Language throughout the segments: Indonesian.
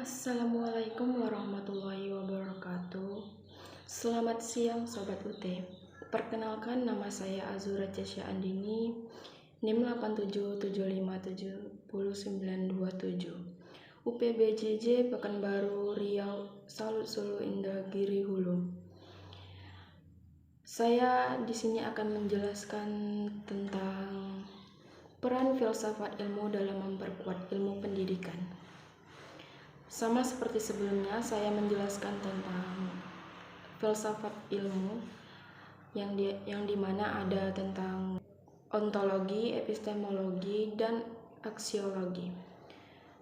Assalamualaikum warahmatullahi wabarakatuh. Selamat siang Sobat UT. Perkenalkan, nama saya Azura Cesya Andini, NIM 87757097, UPBJJ Pekanbaru Riau, Salut Solo Indragiri Hulu. Saya di sini akan menjelaskan tentang peran filsafat ilmu dalam memperkuat ilmu pendidikan. Sama seperti sebelumnya, saya menjelaskan tentang filsafat ilmu yang dimana ada tentang ontologi, epistemologi, dan aksiologi.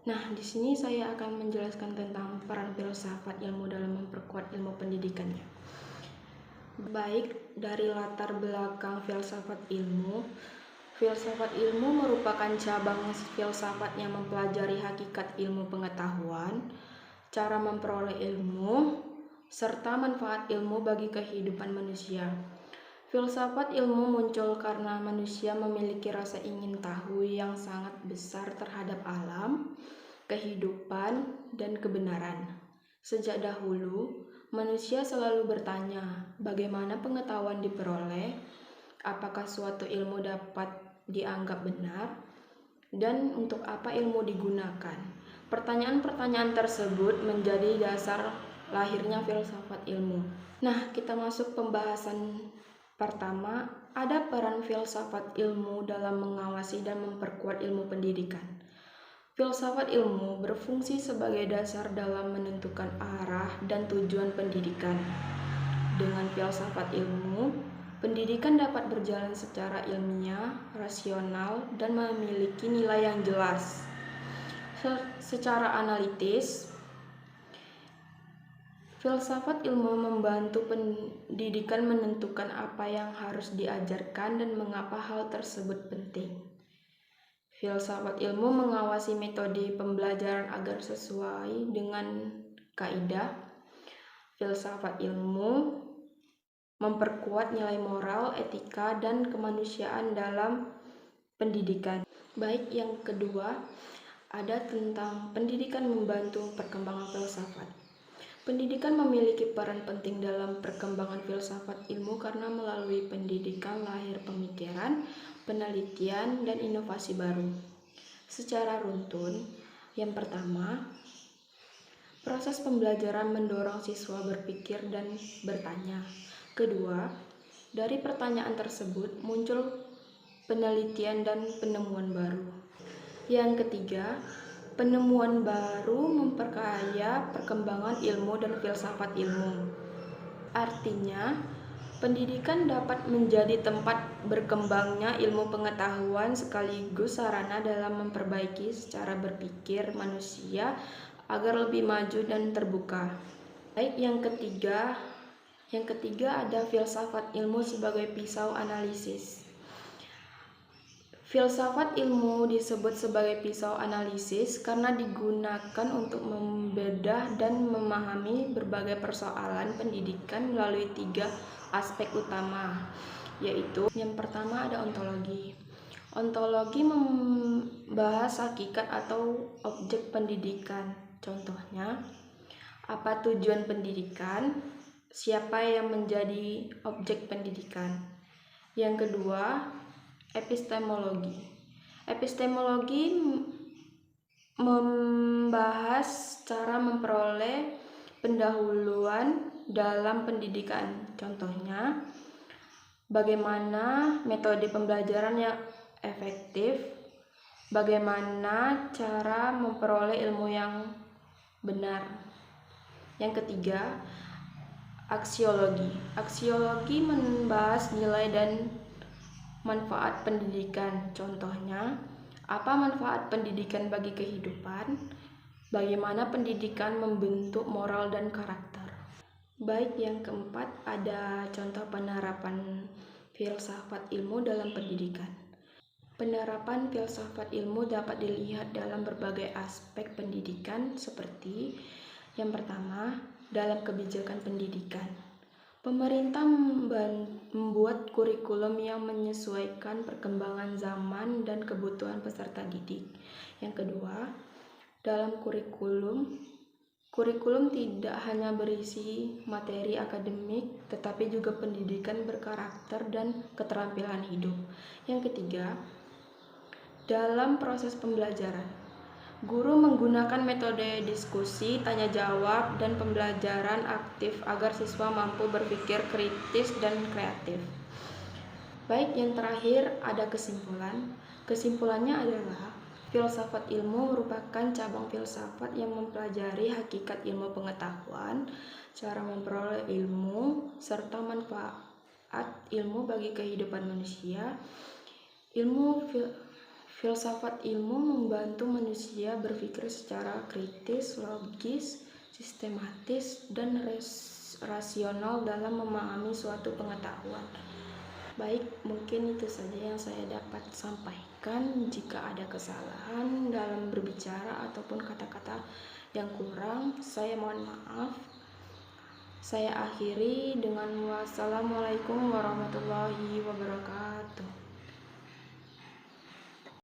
Nah, di sini saya akan menjelaskan tentang peran filsafat ilmu dalam memperkuat ilmu pendidikannya. Baik dari latar belakang filsafat ilmu merupakan cabang filsafat yang mempelajari hakikat ilmu pengetahuan, cara memperoleh ilmu, serta manfaat ilmu bagi kehidupan manusia. Filsafat ilmu muncul karena manusia memiliki rasa ingin tahu yang sangat besar terhadap alam, kehidupan, dan kebenaran. Sejak dahulu, manusia selalu bertanya, bagaimana pengetahuan diperoleh, apakah suatu ilmu dapat dianggap benar, dan untuk apa ilmu digunakan. Pertanyaan-pertanyaan tersebut menjadi dasar lahirnya filsafat ilmu. Nah, kita masuk pembahasan pertama, ada peran filsafat ilmu dalam mengawasi dan memperkuat ilmu pendidikan. Filsafat ilmu berfungsi sebagai dasar dalam menentukan arah dan tujuan pendidikan. Dengan filsafat ilmu, pendidikan dapat berjalan secara ilmiah, rasional, dan memiliki nilai yang jelas. Secara analitis, filsafat ilmu membantu pendidikan menentukan apa yang harus diajarkan dan mengapa hal tersebut penting. Filsafat ilmu mengawasi metode pembelajaran agar sesuai dengan kaidah. Filsafat ilmu memperkuat nilai moral, etika, dan kemanusiaan dalam pendidikan. Baik, yang kedua, ada tentang pendidikan membantu perkembangan filsafat. Pendidikan memiliki peran penting dalam perkembangan filsafat ilmu karena melalui pendidikan lahir pemikiran, penelitian, dan inovasi baru. Secara runtun, yang pertama, proses pembelajaran mendorong siswa berpikir dan bertanya. Kedua, dari pertanyaan tersebut muncul penelitian dan penemuan baru. Yang ketiga, penemuan baru memperkaya perkembangan ilmu dan filsafat ilmu. Artinya, pendidikan dapat menjadi tempat berkembangnya ilmu pengetahuan sekaligus sarana dalam memperbaiki secara berpikir manusia agar lebih maju dan terbuka. Baik, yang ketiga ada filsafat ilmu sebagai pisau analisis. Filsafat ilmu disebut sebagai pisau analisis karena digunakan untuk membedah dan memahami berbagai persoalan pendidikan melalui 3 aspek utama, yaitu yang pertama ada ontologi. Ontologi membahas hakikat atau objek pendidikan. Contohnya, apa tujuan pendidikan, siapa yang menjadi objek pendidikan. Yang kedua, epistemologi. Epistemologi membahas cara memperoleh pendahuluan dalam pendidikan. Contohnya, bagaimana metode pembelajaran yang efektif, bagaimana cara memperoleh ilmu yang benar. Yang ketiga, aksiologi. Aksiologi membahas nilai dan manfaat pendidikan. Contohnya, apa manfaat pendidikan bagi kehidupan? Bagaimana pendidikan membentuk moral dan karakter? Baik, yang keempat ada contoh penerapan filsafat ilmu dalam pendidikan. Penerapan filsafat ilmu dapat dilihat dalam berbagai aspek pendidikan seperti yang pertama, dalam kebijakan pendidikan. Pemerintah membuat kurikulum yang menyesuaikan perkembangan zaman dan kebutuhan peserta didik. Yang kedua, dalam kurikulum Kurikulum tidak hanya berisi materi akademik, tetapi juga pendidikan berkarakter dan keterampilan hidup. Yang ketiga, dalam proses pembelajaran, guru menggunakan metode diskusi, tanya jawab, dan pembelajaran aktif agar siswa mampu berpikir kritis dan kreatif. Baik, yang terakhir ada kesimpulan. Kesimpulannya adalah filsafat ilmu merupakan cabang filsafat yang mempelajari hakikat ilmu pengetahuan, cara memperoleh ilmu, serta manfaat ilmu bagi kehidupan manusia. Filsafat ilmu membantu manusia berpikir secara kritis, logis, sistematis, dan rasional dalam memahami suatu pengetahuan. Baik, mungkin itu saja yang saya dapat sampaikan. Jika ada kesalahan dalam berbicara ataupun kata-kata yang kurang, saya mohon maaf. Saya akhiri dengan wassalamualaikum warahmatullahi wabarakatuh.